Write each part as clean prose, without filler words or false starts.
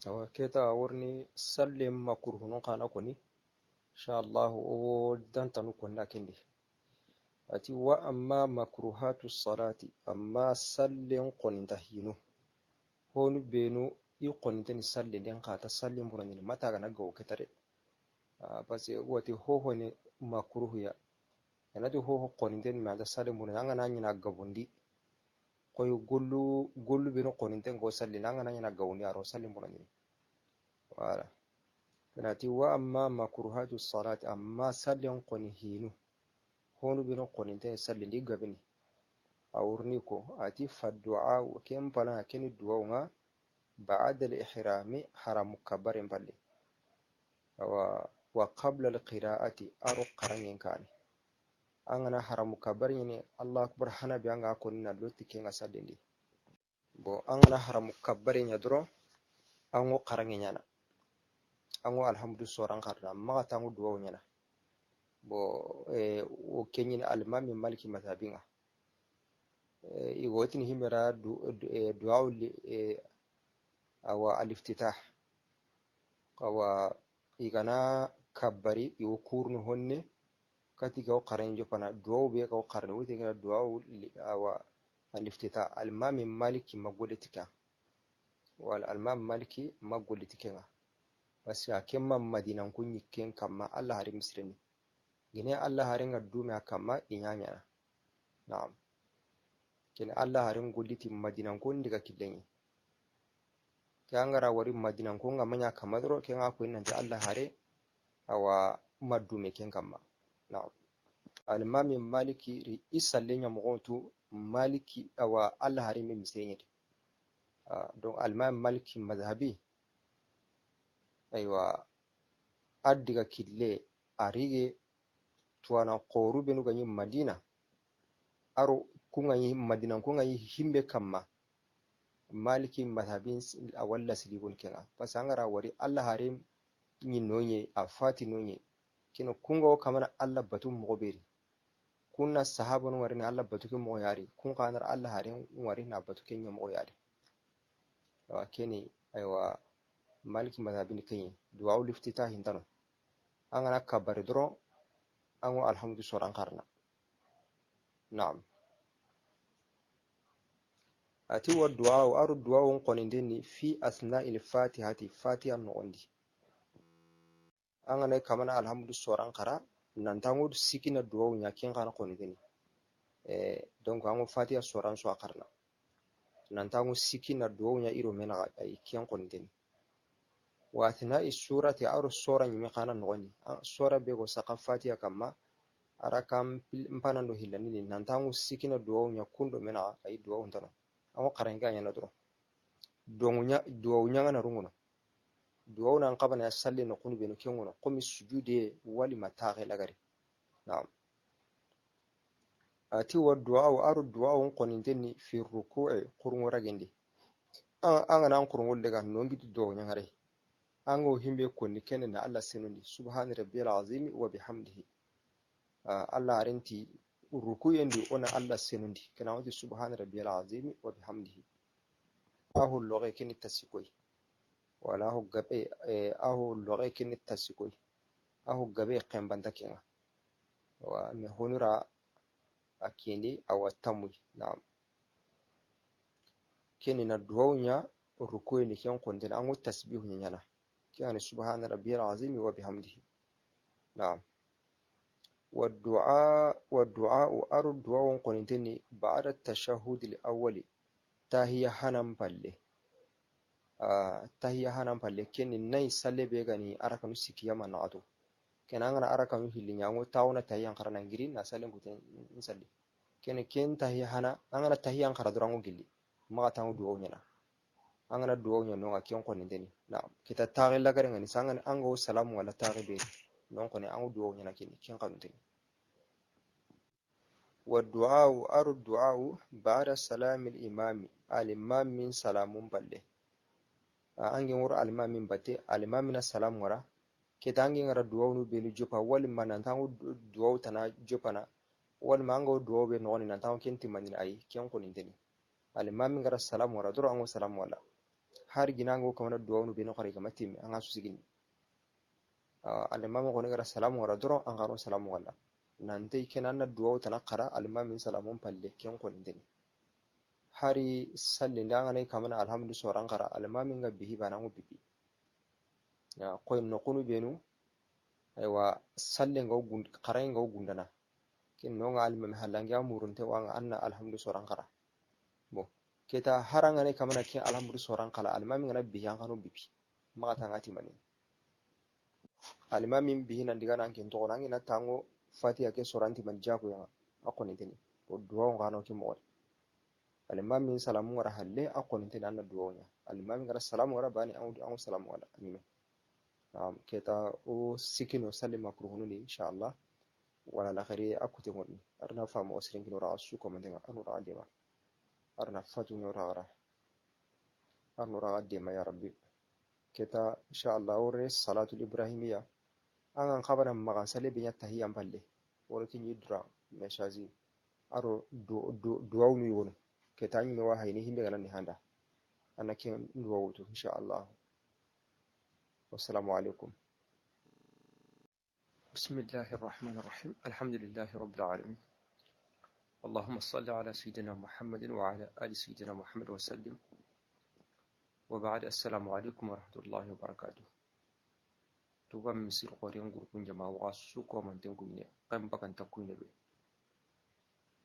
awa keta warni sallim makurhunu kana koni insha Allah o dantanu konna kindi ati wa amma makruhatu salati amma sallin qoninta hinu honu benu i qonintani sallin den kata sallin bunani mata ga nagawo ketare basi wati hoho ne makruhu ya yanati hoho qonintani ma da sallin bunani anga nanya na gabundi koy gollu benu qoninten go sallin anga nanya na gawundi aro sallin bunani wala kanati wa amma makruhatu salati amma sallin qoni hinu honu beno qoninte salli ndi gabini awurni ko ati faddu'a kem pala keni du'a nga ba'da al-ihrami haram kabaren balle wa qabla al-qira'ati aro qarangen kani angana haram kabaren ne Allah akbar hana bi anga ko na lotti kenga salli ndi bo angana haram kabaren ya dro ango qarangen yana ango alhamdu soran qarna ma tangu du'a nyana bo o kenyin almami maliki mazhabinga igotin himera du'a awa aliftitah awa igana kabbari iwo kurnu honne kati gaw qaran jopana du'a be gaw qarne wote gana du'a awa aliftitah almami maliki magolitika wal almami maliki magolitika basi akemma madinan kunyi ken kamma Allah hari misreni gine Allah harin addume kama inyanya na'am kene Allah harin goliti madinan ko ndiga killenyi kangara wari madinan ko ngamanya kamadro ken ako inna Allah hare awa maddume ken kama na'am al-imam maliki ri isallenya mugontu maliki awa Allah harin misreni don al-imam maliki mazhabi aywa addiga kille arige tuwana qoru benu ganyi madina aro kungayi madina kungayi himbe kamma maliki madhabin awalla silibun kenga pasangara wari Allah harim nyi nonye afati nonye kino kungo kamana Allah batu mogoberi kunna sahabun wari na Allah batu ke mo yari kun kanar Allah harim wari na batu ke mo yari kene aywa maliki madhabin kenye du'a liftitah hindano angana kabare dro ango alhamdu soran karna na'am ati wa du'a wa aru du'a won qonindeni fi asna'il fatihati fatiha no ondi angana kamana alhamdu soran kara nantangu sikina du'a nya ken kana qonindeni donc ango fatiha soran so akarna nantangu sikina du'a nya iro mena ay ken qonindeni wa athna'i surati aru soran mi kana no ondi sora be go saka fatiha kamma arakam mpanando hilani nantangu sikina du'a nya kundo mena ay du'a untano awo qarenga yana dro du'a ngana runguno du'a nan qabana ya salli no kunu beno kengono qomi sujude wali mataghe lagari na'am ati wa du'a wa aru du'a won qoninteni fi ruku'i qurun ragendi angana an qurun wolle ga nongi du'a nyangare ango himbe konni kenen na Allah senundi subhana rabbiyal azim wa bihamdihi Allah arenti rukuyendi ona Allah senundi kana wati subhana rabbiyal azim wa bihamdihi ahu loghe kini tasikoy wala hu gabe ahu loghe kini tasikoy ahu gabe qembanda kenga wa me honura akindi awatamu na'am kini na duwanya rukuyendi ken kondin angu tasbihu nyana كان سبحان ربي العظيم وبحمده نعم والدعاء أرى الدعاء قنتني بعد التشهد الأول تهي حنم بالله تهي حنم بالله كن ناي سلي بيغاني أراكم سكيا ما نعدو كن أنا أراكم هلين يامو تاونا تهي أنقر نانجرين نسلم كتن نسلي كن تهي حنا أنا تهي أنقر درانو جلي ما تاو دعاء نينا angana duwo nya no akion ko ndeni na kita tare la gare ngani sangan ango salamu wala tare be non ko ne ango duwo nya nakini kin kan ndeni wa du'a aru du'a ba'da salamil imami al imam min salamun balle angi wor al imam min batte al imam na salam wara kita angi ngara duwo no be ni jopa wal manan tango duwo tana jopana wal mango duwo be no ni nan tango kin timani ai kin ko ndeni al imam ngara salam wara duro ango salam wala har ginango kamana duwa nu beno kare kamatim anga su sigin alimami ko ne gara salamu wara doro an garo salamu wala nante kenan na duwa tana qara alimami salamun palle ken ko ndeni hari salli ndanga ne kamana alhamdu soran qara alimami nga bihi banangu bibi ya ko no kunu benu aywa salle ngaw gund qara ngaw gundana ken no nga alimami halangi amurunte wa anna alhamdu soran qara bo keta haranga ne kamana ken alhamdu soran qala alimami nga bihi an kanu bibi ma tangati mani alimami bihi nan diga nan ken to nan ina tango fatiha ke soranti man jago ya akoni teni o duwa ngano ke mo alimami salamu wara halle akoni teni anna duwa nya alimami ngara salamu wara bani an salamu wala anime keta o sikino salli makruhunu ni inshallah wala la khari akute ngoni arna famu osrin kino ra asu ko mandenga anu ra dema arna fatu no ra anu ra dema ya rabbi keta inshallah ore salatul ibrahimiyya an khabara magan sale binya tahiyyan balle wala kin yidra meshazi aro duwa mi wono keta nyi wa hayni himbe ganan ni handa anakin duwa wuto inshallah wassalamu alaikum بسم الله الرحمن الرحيم الحمد لله رب العالمين اللهم صل على سيدنا محمد وعلى آل سيدنا محمد وسلم وبعد السلام عليكم ورحمة الله وبركاته توبا مسير قرين غرقون جماعة وغاسوكو من تنكويني قم بكن تكويني بي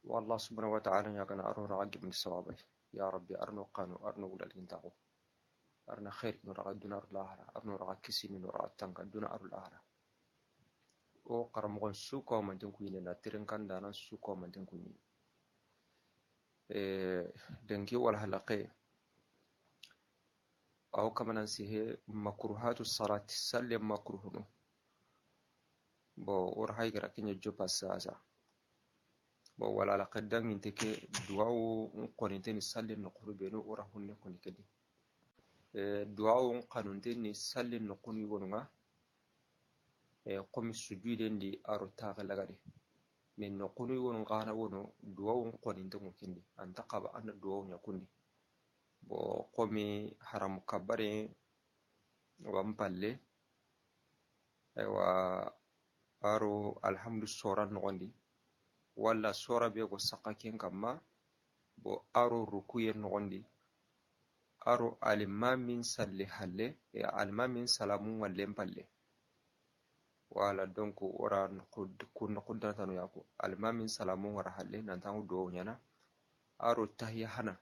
والله سبحانه وتعالى يقنا أرو رعاق من الصوابي يا ربي أرنو قانو أرنو ولا الانتاقو أرنا خير نرعا دون أرو الآخرة أرنو رعا كسي نرعا تنكا دون أرو الآخرة o karamogon su ko man tin kuyine na tirin kan dana su ko man tin kuyine dangi wal halaqe aw kamanan sihe makruhatu salati salli makruhunu bo or haygara kinya jopa sasa bo wala la qaddan inteke duwawu qoninte ni salli no qurbenu ora hunne koni kedi duwawu qanunte ni salli no qoni wonuma qomi sujuuden di aro taga lagade min no qunu won ngana wono duwawu qoninte mo kindi anta qaba anna duwawu nyakundi bo qomi haram kabare wampalle wa aro alhamdu sora nogondi walla sora be go sakaken kamma bo aro rukuye nogondi aro alimamin salli halle e alimamin salamun wallen palle wala donc ora kun qudda tanu yako alimamin salamun wara halle nan tangu do nyana aro tahiyya hana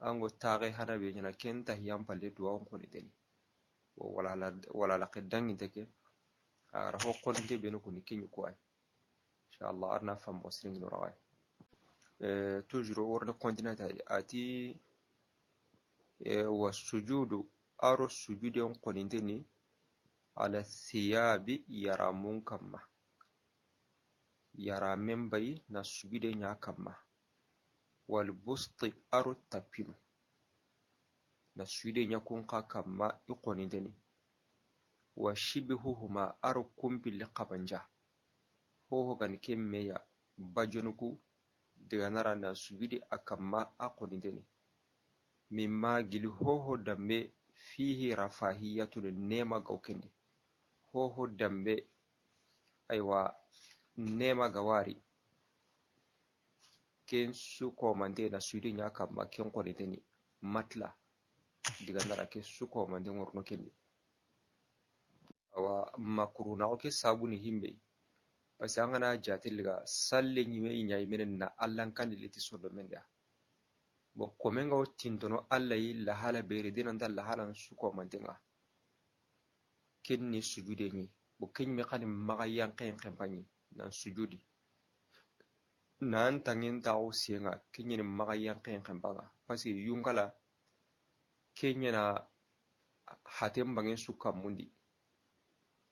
ango taage hana be nyana ken tahiyyam palle do on ko deni wala la qiddan inteke ara ho qonte be no kun kinyu ko ay inshallah arna fam muslim no rawai toujours orne kontinata ati wa sujudu aro sujudi on qoninteni ala thiyabi yaramun kamma yaramen bai na sujudi nya kamma wal busti aro tapinu na sujudi nya kun ka kamma iqoninteni wa shibihuhuma aro kumbil qabanja ho gan kemmeya bajonuku daga nara na sujudi akamma aqoninteni mimma gili hoho dambe fihi rafahiyatun nema gaukendi hoho dambe aywa nema gawari ken su komande na sujudi nya kamma ken qoninteni matla daga nara ke su komande ngorno kendi awa makuruna oke sabuni himbe parce an gana jatilga salle nyime nyai menen na allan kan liti sodo menda bo komenga o tintono alla yi la hala bere dinan dal la hala suko mantenga kenni sujude ni bo kenni khani maga yanqen kampani nan sujudi nan tangin tawo sienga kenni maga yanqen kampanga parce yungala kenni na hatem bangen suka mundi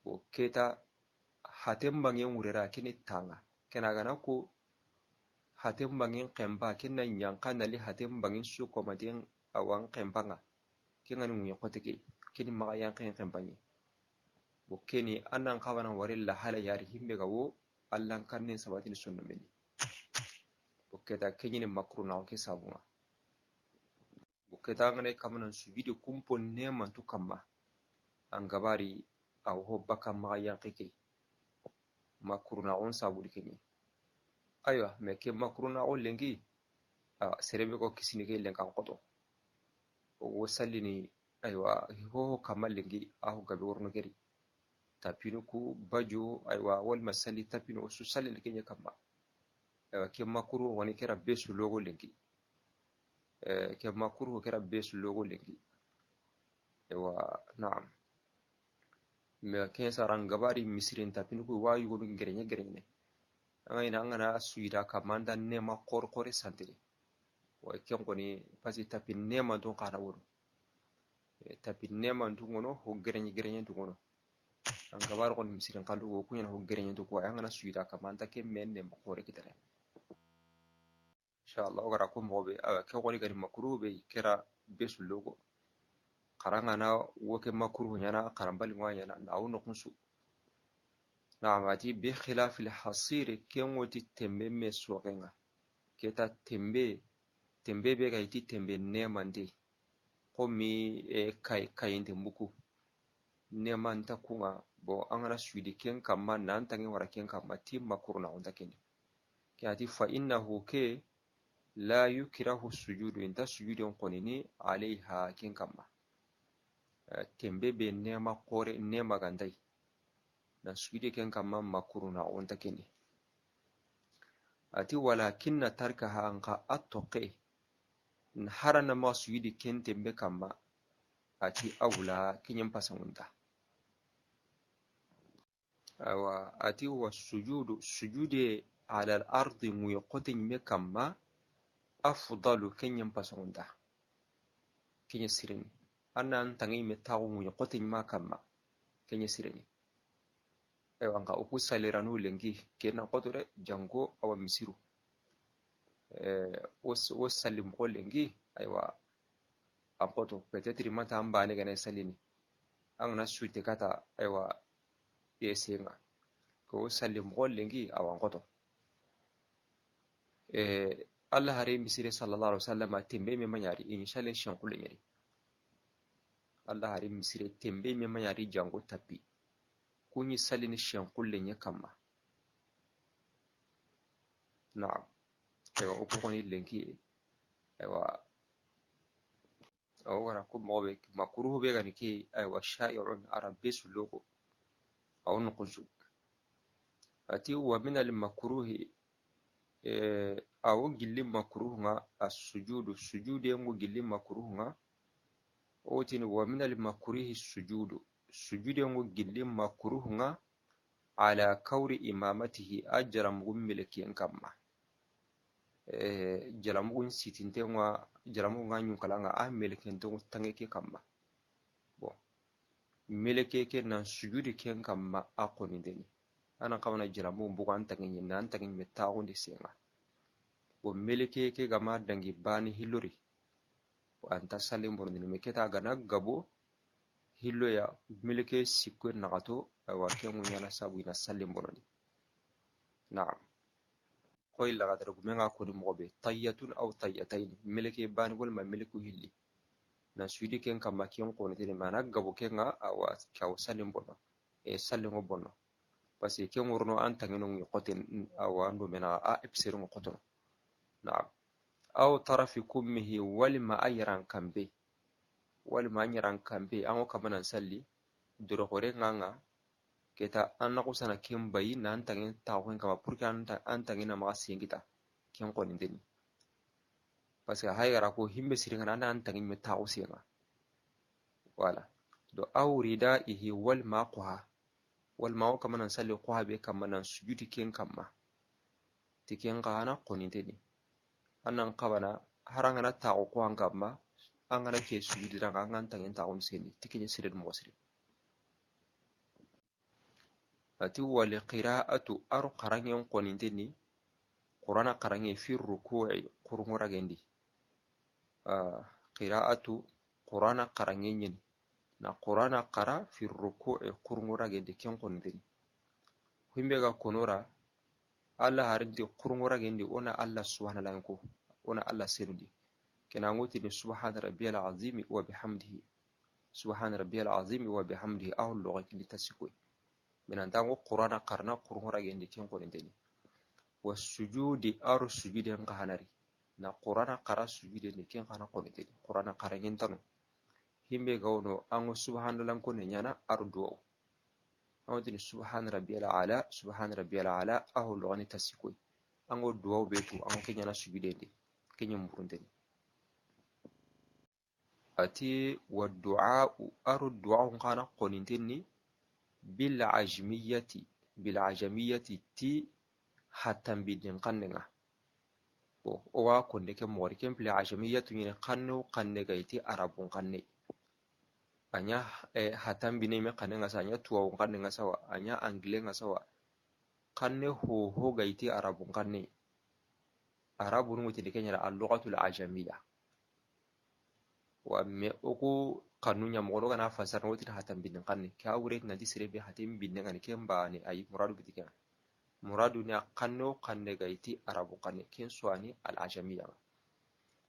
bo keta hatem bangen wurera kini tanga kena gana ko hatem bangen kemba kena nyanka nali hatem bangen su komaden awan kembanga kena ngi koteke kini maga yanken kembani bo keni anan kawana warilla hala yari himbe gawo allan kanne sabatin sunna meni bo keta kenyi ni makruna ke sabunga bo ketangane kamanan sujudi kumpo neman tu kamma an gabari aw ho baka ma yanqike makuruna on sabudi kenye aywa me ke makuruna on lengi serebe ko kisini ke lenkan qoto o sallini aywa ho kamal lengi ahu gabe worno geri tapinu ku bajo aywa wal masali tapinu su sallini kenye kamma aywa ke makuru woni kera besu logo lengi ke makuru kera besu logo lengi aywa na'am me ke saran gabari misirin tapinu ku wayu go gerenye gerenye anga ngana suida kamanda nema korkore santiri wa ken koni pasi tapi nema don kana wono tapi nema don ngono ho gerenye don ngono an gabar kon misirin kandu go kunya ho gerenye don ko anga suida kamanda ke men nema kore kitare inshallah ogara ko mobe ke koni gari makru be kera besu logo karanga na woke makru nyana karambali ngwanya na awno kunsu naamati bi khilafil hasiri kenwoti tembe me sokenga keta tembe be ga iti tembe nemande komi kayinde muku neman ta kunga bo angana suidi ken kamma nan tangi wara ken kamma timma kurna onda kende kati fa innahu ke la yukrahu sujudu inta sujudi on konini alaiha ken kamma tembe be nema kore nema gandai na sujudi ken kamma makuruna onda kende ati walakinna tarkaha anka atoqe harana ma sujudi ken tembe kamma ati awla kinyen pasangunda awa ati wa sujude ala al-ardi muyokotin me kamma afdalu kinyen pasangunda kinyen sirini annan tangi me tawo muyokotin ma kamma kinyen sirini aywa anka uku saliranu lengi kenan qotore jango awa misiru wo salim ko lengi aywa ampoto peut-être mata ambane gane salini an na suite kata aywa yesenga ko salim ko lengi awan qoto Allah hari misire sallallahu alaihi wasallam tembe me manyari inshallah shan kullu yari Allah hari misire tembe me manyari jango tapi kunyi salini shan kullu nya kamma na'am aywa uku koni lengi aywa awara ko mobe makruh be gani ke aywa sha'irun arabisu logo aw nuqsu ati wa min al makruh aw gilli makruh nga as-sujudu sujude ngo gilli makruh nga otin wa min al makruh sujude ngo gilli makruh nga ala kawri imamatihi ajram gummilaki kamma jalamugun sitinte nga jalamugun nga nyunkala nga meleken to tangeke kamma bon meleke ke nan sujudi ken kamma akoni deni ana kamana jalamugun bugan tangenye nan tangenye metaawundi senga bon meleke ke gama dangi bani hilori anta salim borndini meketa gana gabo hillo ya meleke sikko nagato awa kemu nyana sabu ina salim borndi na'am koy la gadar gumenga ko ni mobe tayyatun aw tayyatayn meleke ban gol ma meleku hilli na suudi ken kamma ken ko ne mana gabo ken nga awa kaw salim bono salim bono parce que ken worno an tangeno ngi qoten awa ndo mena episero ngo qotono na'am aw tarafi kummihi wal ma ayran kambe an ko kamanan salli doro hore nganga keta anna kusana ken bayi na antangin tawen kama purke antangin na maka singita ken konin deni parce que hayara ko himbe siringa na antangin me tawo singa wala do awrida ihi wal maqha kama nan salli qoha be kama nan sujudi ken kama tiken qana konin deni annan qabana haranga na tawo ko an kama an gana ke sujudi daga an antangin tawon sini tiken sirin mo sirin ati wali qira'atu ar qarangen qoninteni qur'ana qarange fi ruku'i qur'ura gendi qira'atu qur'ana qarangen na qur'ana qara fi ruku'i qur'ura gendi ken qoninteni himbe ga konora Allah harinti qur'ura gendi ona Allah subhanahu wa ta'ala ko ona Allah sirdi kena ngoti ni subhana rabbiyal azim wa bihamdihi subhana rabbiyal azim wa bihamdihi aw loga kindi tasikoy minan tango qur'ana qarna qur'ura gendi ken ko ndeni wasujudi aru sujudi an kahanari na qur'ana qara sujudi ni ken kana ko ndeni qur'ana qara ngentano himbe gawno ango subhanallahi ko ne nyana aru du'a awdini subhana rabbiyal ala subhana rabbiyal ala aw logani tasikoy ango du'a betu ango kenyana sujudi ndi kenyum burundeni ati wa du'a aru du'a kana ko ndeni bil ajamiyati ti hatan bidin kannenga bo o wa konde ke mori ken bil ajamiyatu ni kanno kanne gaiti arabun kanne anya hatan bine me kannenga sanya tuwa kannenga sawa anya anglenga sawa kanne ho gaiti arabun kanne arabun muti de kenya al-lughatul ajamiyya wa me oku kanunya mo kana fasar woti hatan bin kanne ka wure na disire be hatim bin ngani kemba ni ay muradu bitika muradu ni kanno kanne gaiti arabu kanne ken swani al ajamiyya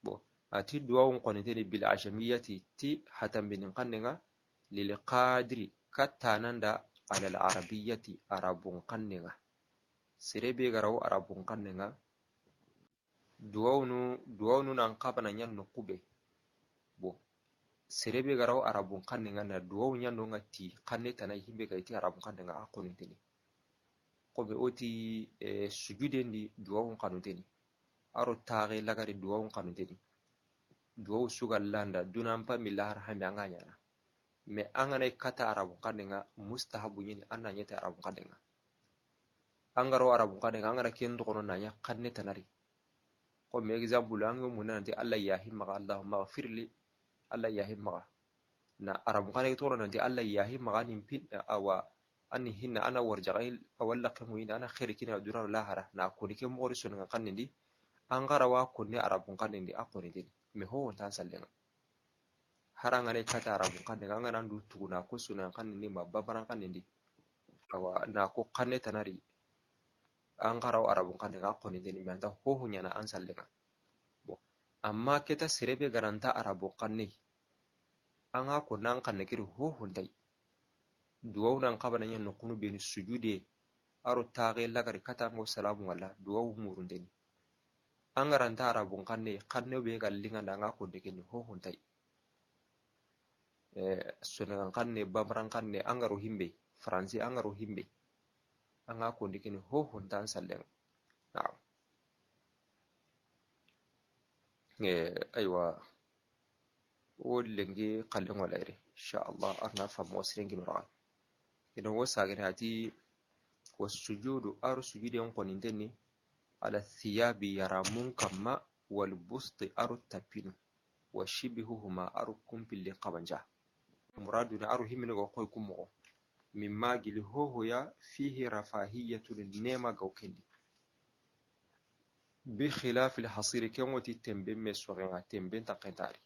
bo ati duwa on ni bil ajamiyyati ti hatan bin kanne nga lil qadri katananda al arabiyyati arabun kanne nga sire be garaw arabun kanne nga duwanu nan kabana nyan no kube bo serebe garaw arabun kanne nga na duwaw nyando ngati kanne tanay himbe gaiti arabun kanne nga akoni teni ko be oti sujude ndi duwaw kanu teni aro taage lagari duwaw kanu teni duwaw sugal landa dunan pa milahar hambe anga nyana me angana kata arabun kanne nga mustahabu nyini anna nyete arabun kanne nga angaro arabun kanne nga angana kendo kono nanya kanne tanari ko me example ango munanti Allah ya himma Allahumma ghfirli Allah yahi maga na arabu kane toro nanti Allah yahi maga nin pin awa anni hinna ana warjagai awalla kamu ina ana khairi kina durar lahara na ko dike mo ri sunan kan ndi an garawa ko ne arabu kan ndi akoni ndi me ho tan sallenga haranga ne kata arabu kan ndi ngana ndu tuguna ko sunan kan ndi ma babaran kan ndi awa na ko kanne tanari an garawa arabu kan ndi akoni ndi me anta ho ho nyana an sallenga bo amma keta sirebe garanta arabu kan ndi an ha ko nan kan nakiri ho hundai duwaw nan kabana nyen no kunu be ni sujude aro taage lagari kata ngo salamu wala duwaw murundeni an garanta arabun kanne be gallinga da nga ko deke ni ho hundai sunan kanne babran kanne an garo himbe faransi an garo himbe an ha ko deke ni ho hundan sallen na'am aywa wollenge kallen walaire insha Allah arna fam wasrengi nura idan wasa ga hati wasujudu ar sujudi on konindeni ala thiyabi yaramun kama wal busti ar tapin wa shibihuhuma ar kumpil qabanja muradu na ar himin go koy kumo mimma gili hoho ya fihi rafahiyatu nema gawkendi bi khilaf al hasir kamati tembe meswaga tembe taqentari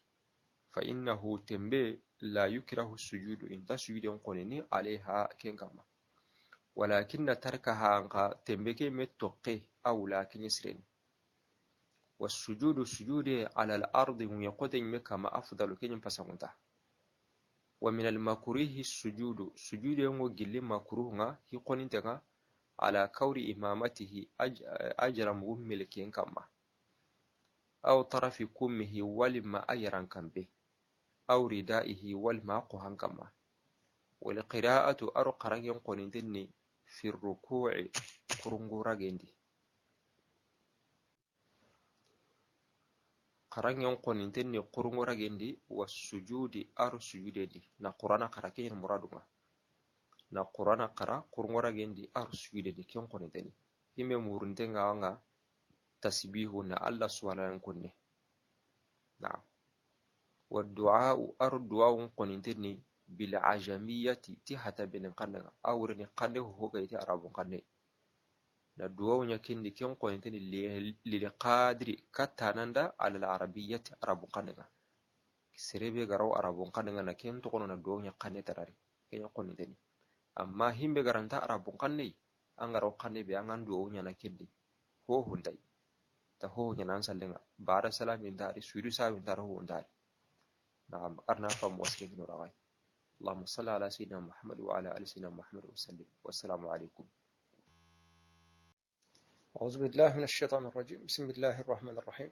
فإنه تنبي لا يكره السجود إن تسجد قنني عليها كنكما ولكن تركها أنك تنبي كمتوقي أو لكن يسرين والسجود السجود على الأرض يقدم كما أفضل كن فسمته ومن المكروه السجود سجود وجل مكروه يقول انتها على كور إمامته أجر مهمل كنكما أو طرف كمه ولما أجرا كم به أو ردائه والماق هنكما والقراءة أرقر ينقل في الركوع قرنغورا جندي قرن ينقل قرنغورا جندي والسجود أر سجودي نقرانا قراكين مرادما نقرانا قرا قرنغورا جندي أر سجودي كيون قنتني هم مورنتنغا وانغا تسبيحنا الله سبحانه ينقلني نعم والدعاء أردعاء قننتني بالعجمية تحت بين قننا أورني قنه هو كيتي عرب قنه ندعاء يكن كيون قننتني للقادر كتانندا على العربية عرب قننا سربي غراو عرب قننا نكين تقولنا ندعاء يقنه تراري كيون قننتني أما هم بغرانتا عرب قنه أنغراو قنه بأنغان دعاء ينكندي هو هندي تهو ينان سلنا بعد سلام ينداري سويدو سلام يندار هو ينداري نعم أرنا فم وسلم نراغي اللهم صل على سيدنا محمد وعلى آل سيدنا محمد وسلم والسلام عليكم. أعوذ بالله من الشيطان الرجيم. بسم الله الرحمن الرحيم.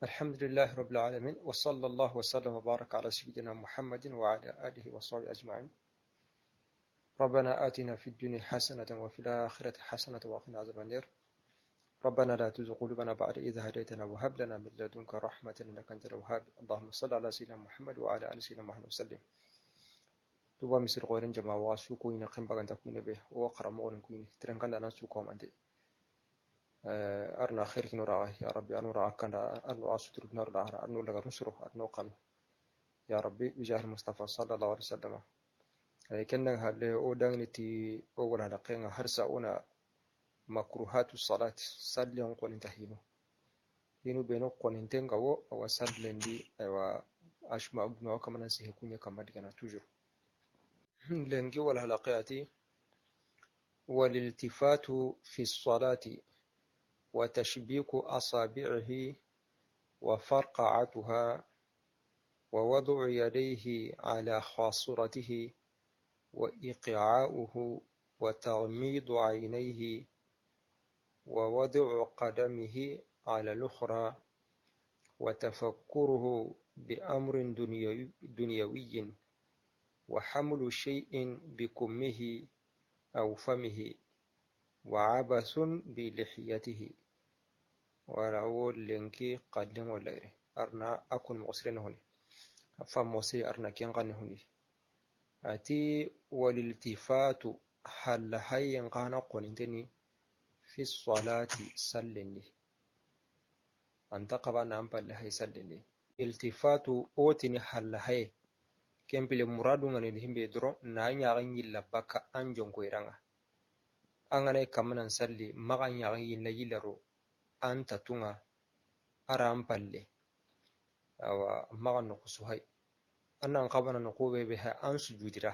الحمد لله رب العالمين وصلى الله وسلم وبارك على سيدنا محمد وعلى آله وصحبه أجمعين. ربنا آتنا في الدنيا حسنة وفي الآخرة حسنة وقنا عذاب النار. ربنا لا تزغ قلوبنا بعد إذ هديتنا وهب لنا من لدنك رحمة إنك أنت الوهاب. اللهم صل على سيدنا محمد وعلى آل سيدنا محمد وسلم. tuba misir qoyren jama wa su ko ina kan baganta ku ne be o qaramo on ku ni tren kan na su ko mande arna khair kino ra ya rabbi anu ra kan anu asutur nar da anu laga nusru anu qam ya rabbi bijah mustafa sallallahu alaihi wasallam ay kenna halle o dangniti o wala da qenga harsa una makruhatu salat salli on ko intahino hinu be no ko intenga wo wa sallendi aywa ashma ibn kamana se kunya kamadi kana toujours لنجي والهلقات والالتفات في الصلاة وتشبيك أصابعه وفرقعتها ووضع يديه على خاصرته وإيقاعه وتغميض عينيه ووضع قدمه على الأخرى وتفكره بأمر دنيوي وحمل شيء بكمه أو فمه وعبث بلحيته ولو لنكي قدم ولا أرنا أكون مقصرين هوني فموسي أرنا كين غني هوني أتي والالتفات هل هاي ينقانا قنتني في الصلاة سلني أنت قبنا أمبال هاي سلني التفات أوتني هل هاي kempile muradu ngane himbe dro na nyagan yilla baka an jonko iranga angane kamanan salli maga nyagan yilla yillaro an tatunga aram palle awa maga no kusuhai anan qabana no ko be ha an sujudira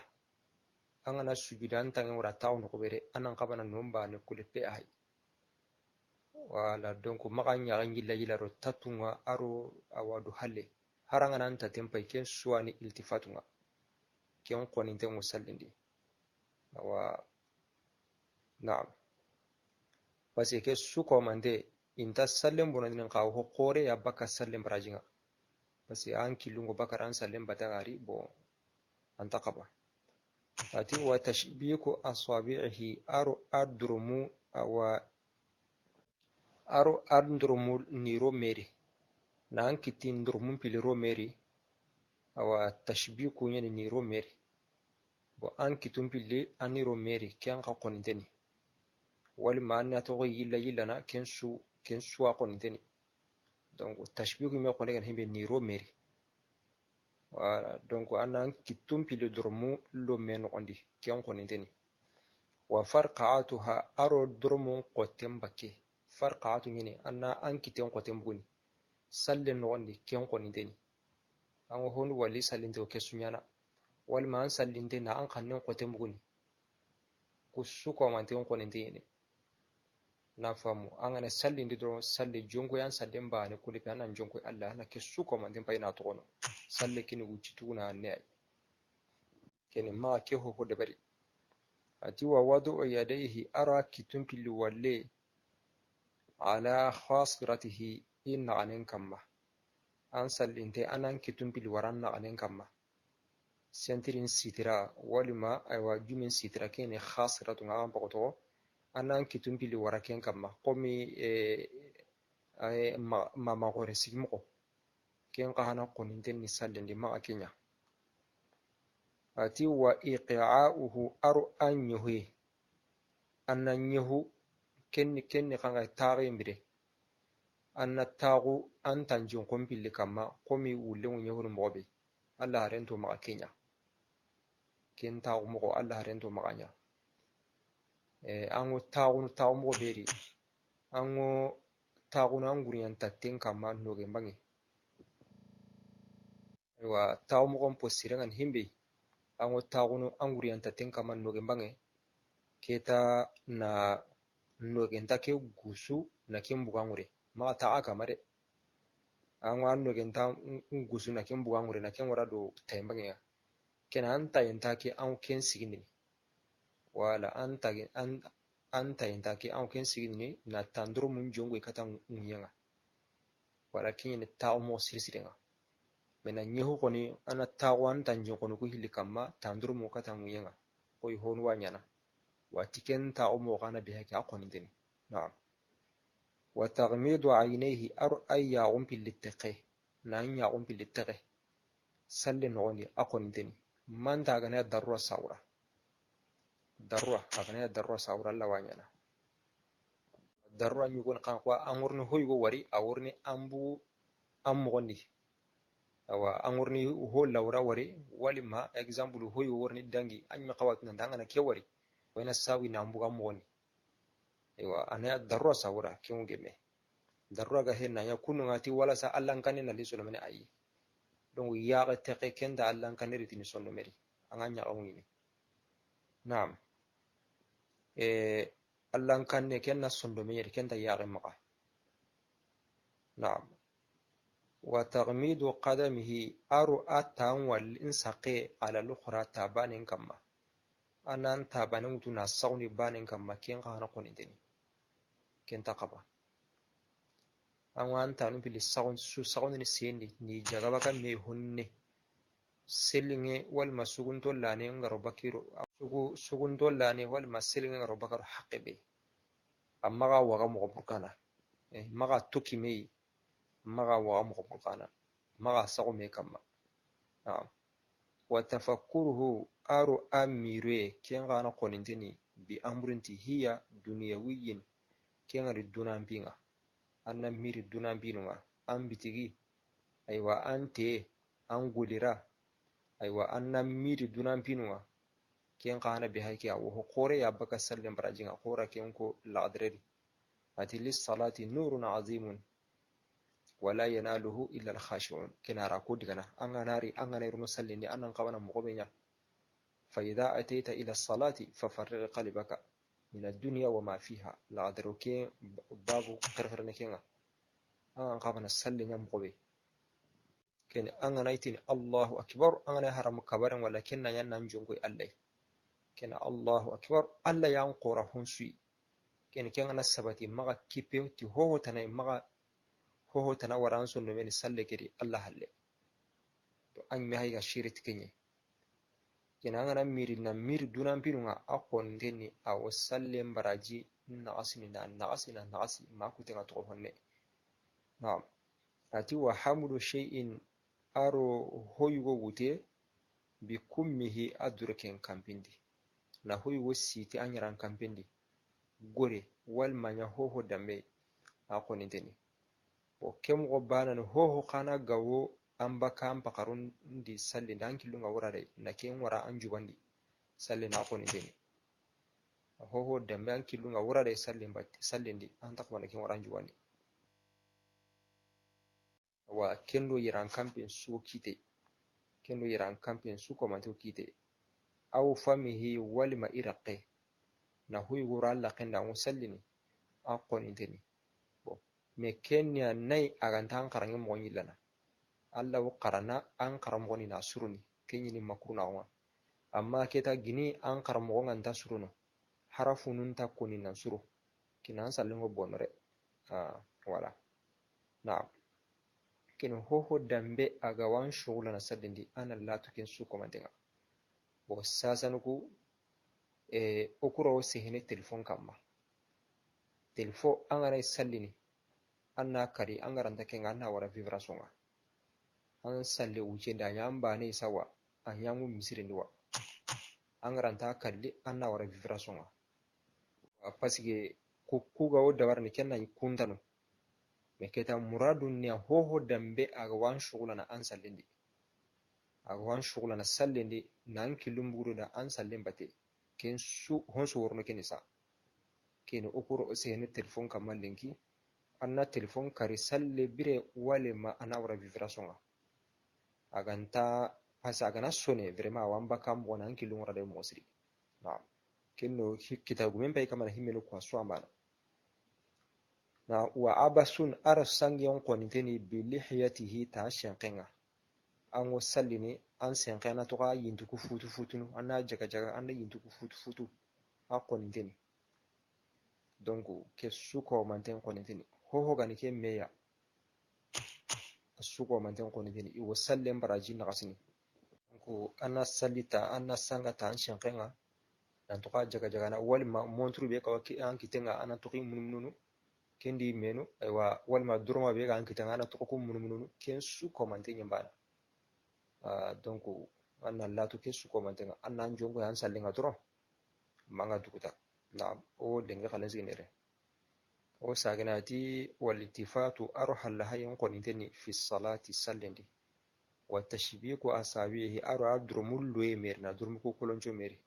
angana sujudan tan wara taw no ko bere anan qabana no mba ne kulepe ai wala donc maga nyagan yilla yillaro tatunga aro awadu halle haranga nan ta tempai ken suwani iltifatunga ken qonin ten musallindi wa na'am basi ke su ko mande inta sallen bonan ka ho qore ya baka sallen barajinga basi an kilungo bakar an sallen batagari bo an taqaba ati wa tashbiku asabihi aro adrumu wa aro andrumu niro meri na an kitin drumun piliro meri awa tashbiku yani niro meri bo an kitum pili aniro meri kyan ka koninteni wal ma an to yilla na kensu a koninteni donc tashbiku me konen himbe niro meri wala donc an kitum pili drumu lo men ondi kyan koninteni wa farqatuha aro drumu qotem bakke farqatu yani an kitem qotem buni sallen no ondi kyan koninteni an hon wali sallinte ke sunyana wal ma an sallinte na an kannen qote muguni kusu ko man ten koninte ne na famu an ana sallinde do salle jongo yan sallen ba ne kuli kan an jongo Allah na ke su ko man ten bayna to kono salle kini wuci tuna ne kene ma ke ho de bari ati wa wadu yadayhi ara kitun pili walle ala khasiratihi inna anen kamma an sallinte anan kitun pili waranna anen kamma sentirin sitira walima aywa jumin sitira kene khasiratu ngam bakoto anan kitun pili waraken kamma komi ma gore sigmo ken qahana qoninten ni sallinde ma akenya ati wa iqa'uhu aru an yuhi annan yuhu kenni kanga tarimbire anna tagu an tanjun kompilli kamma komi wulen yuhul mobe Allah rento ma akenya ken tagu mo Allah rento maganya ango tagu mo beri ango tagu na nguriyan tatten kamma noge mbangi wa tagu mo ko sirengan himbe ango tagu no anguriyan tatten kamma noge mbangi keta na noge ntake gusu na kimbu kangure ma ta'a kamare an wanno genta ngusuna ken bugangure na ken wara do taymbangya kena anta yenta ke an ken sigini wala anta yenta ke an ken sigini na tandro mun jongo kata nguyenga wala ken ne ta'a mo sirsirenga mena nyeho koni ana tawan tanjo kono ku hili kamma tandro mo kata nguyenga koy hon wanyana wati ken ta'a mo kana biha ke akoni deni na'am wa taghmidu aynayhi ar ayya umpil littaqi nan ya umpil littaqi sallin woni akoni deni man ta gana darura saura darura agana darura saura la wanyana darura nyugon kan kwa amurni hoygo wari awurni ambu ammondi awa amurni ho lawra wari walima example hoygo warni dangi anyi qawat nan dangana ke wari wayna sawi na ambu ammondi ewa ana darura saura kiungeme darura ga henna ya kunu ngati wala sa allan kanina li solo mene ayi donc yaga teke kenda allan kaniri tini sonno meri anganya awini naam allan kanne kenna sondo meri kenda yaga maka naam wa taghmidu qadamihi aru atan wal insaqi ala al-ukhra tabanin kamma anan tabanin mutuna sawni banin kamma ken kana koni deni ken taqaba an wanta no pili sagon ni sendi ni jagaba kan me hunne selinge wal masugun to lane ngaro bakiro sugun to lane wal maselinge ngaro bakaro haqibe amma ga waga mo burkana maga tuki me maga waga mo burkana maga sago me kamma wa tafakkuruhu aru amire ken gana konintini bi amrinti hiya dunyawiyin ken ari dunampinga anna miri dunampinunga an bitigi aywa ante an gulira aywa anna miri dunampinunga ken kana bi hayki awo qore ya baka sallim barajinga qora ken ko la'adreri ati lis salati nurun azimun wala yanaluhu illa al-khashi'un kinara ko digana an ganari an ganai rumu sallini annan qabana muqobenya fa idha ataita ila salati fafarrig qalbaka min ad-dunya wa ma fiha la'adruke babu karfarne kenga an qabana sallinya muqobe ken an ganaitin Allahu akbar an ganai haram kabaran wala kenna yannan jongo allai ken Allahu akbar alla yan qora hunsi ken gana sabati maga kipe ti hoho tanai maga hoho tana waran sunno men salle kedi Allah halle to an mi hayga shirit kenye kena ngana miri na miri dunan pinunga akon deni aw salle baraji na asina ma ku tega to honne naam ati wa hamlu shay'in aro hoygo wute bi kummihi adurken kampindi na hoygo siti anyaran kampindi gore wal manya hoho dambe akon deni o kemgo banan hoho kana gawo an baka an pakarun di salli da an kilunga wurare na ken wara an jubandi salli na koni deni hoho dambe an kilunga wurare salli ndi an takwa na ken wara an jubandi wa kendo yiran kampen su kite kendo yiran kampen su komanto kite aw famihi walima iraqe na huy wura alla kenda an salli ni an koni deni me kenya nay agantan karangi mo yillana alla wo qarana an qaramo ni nasuruni kenyi ni makruna wa amma keta gini an qaramo nganta suruno harafu nun ta koni nasuru kinan sallingo bonore wala na kin hoho dambe aga wan shugula na sadindi ana latu kin su komantenga bo sasanuku okuro sehine telefon kamma telefo an gara sallini anna kari an garanta kenga anna wara vibration ga an salle wuce da yan ba ne sawa an yamu misirin duwa an garanta kalli anna wara vibration ga pasige ku ga wadda warni kenna kuntano me keta muradun ne hoho dambe aga wan shugula na an sallindi aga wan shugula na sallindi nan kilum buru da an sallin bate ken su honsu worno kenisa ken okuro sehne telefon kamal linki anna telefon kari salle bire wale ma ana wara vibration ga aganta pasa agana sone vraiment wamba kam wona anki lungora de mosri na kenno kitabu men pay kamana himmelo ko so amana na wa abasun ara sangiyon koninteni bi lihiyatihi ta shenkenga an sallini an senkena to ka yintuku futu futunu anna jaga jaga anna yintuku futu futu a koninteni donc ke suko manten koninteni ho gani ke meya suko manten koninteni iwo sallen baraji na kasini ko anna sallita anna sanga ta an shenkenga dan to ka jaga jaga na walma montru be ka an kitenga anna to ki mununu kendi menu aywa walma durma be ka an kitenga anna to ko mununu ken suko manten yambana donc anna latu ke suko manten anna jongo an sallinga duro manga dukuta na o denga kalen signere o saginati walitifatu arhal lahayin koninteni fi salati sallendi wa tashbiku asabihi aro adrumul loemer na durmuko koloncho meri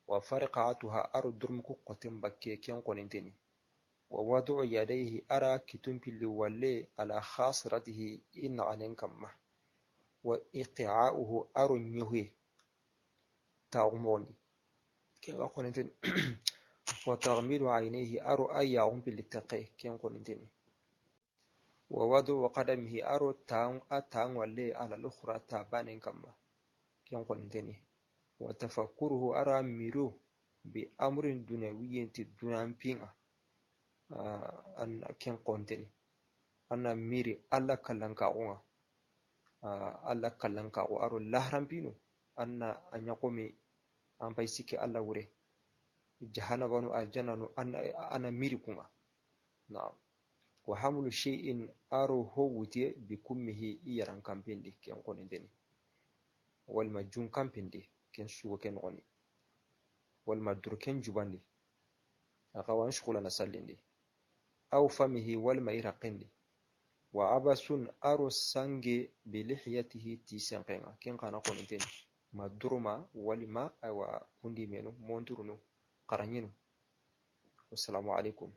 wa farqatuha aro durmuko qotin bakke ken koninteni wa wadu yadayhi ara kitumpili walle ala khasratihi in anen kamma wa iqa'uhu aro nyuhi ta'umoni ke wa koninteni wa taghmidu aynayhi aro ayyaum bil taqi ken koninteni wa wadu qadamihi aro ta'an walle ala al-ukhra tabanin kamma ken koninteni wa tafakkuruhu ara miru bi amrin dunyawiyin ti dunan pinga an ken konteni anna miri alla kallanka unga alla kallanka o aro lahran pino anna anyakomi an paisike alla wure jahanabanu aljannanu ana miri kunga na wa hamlu shay'in aro howutie bi kummihi iyaran kampindi ken koninteni wal majun kampindi ken sugo ken oni wal madur ken jubandi akawan shukula na sallindi aw famihi wal mayraqindi wa abasun aro sange bi lihiyatihi tisenqenga ken kana koninteni maduruma walima aywa kundi menu monturunu qaranyinu. Assalamu alaikum.